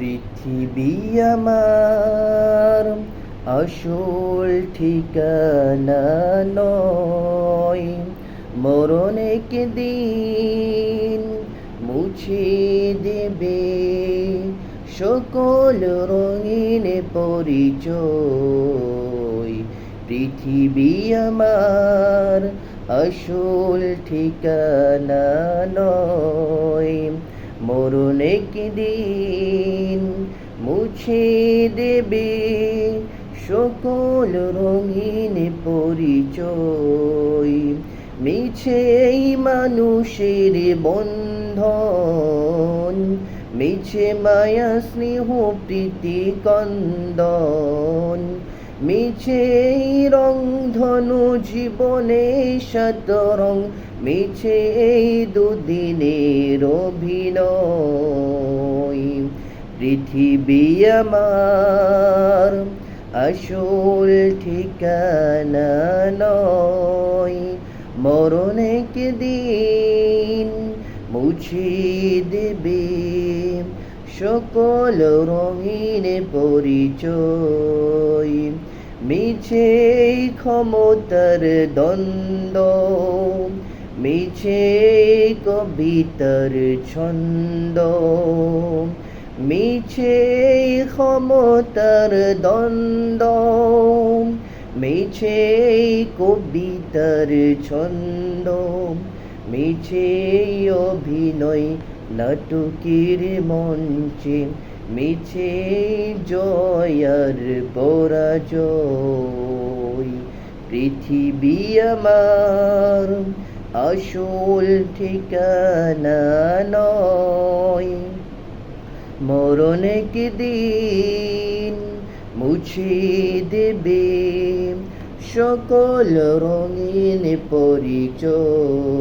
পৃথিবী আমার আসল ঠিকানা নয়, মরণ একদিন মুছে দেবে সকল রঙিন পরিচয়। পৃথিবী আমার আসল ঠিকানা নয়, মরণ একদিন মুছে দেবে সকল রঙিন পরিচয়। মিছে এই মানুষের বন্ধন, মিছে মায়া স্নেহ প্রীতি কন্দন, মিছে এই রংধনু জীবনে শতরং, মিছে এই দুদিনের অভিনয়। পৃথিবী আমার আসল ঠিকানা নয়, মরণ একদিন মুছে দেবে সকল রঙিন পরিচয়। মিছে ক্ষমতার দ্বন্দ্ব, মিছে কবিতার ছন্দ, মিছে ক্ষমতার দ্বন্দ্ব, মিছে কবিতার ছন্দ, মিছে অভিনয় নাটকের মঞ্চে, মিছে জয় আর পরাজয়। পৃথিবী আমার আসল ঠিকানা নয়, মরণ একদিন মুছে দেবে সকল রঙিন পরিচয়।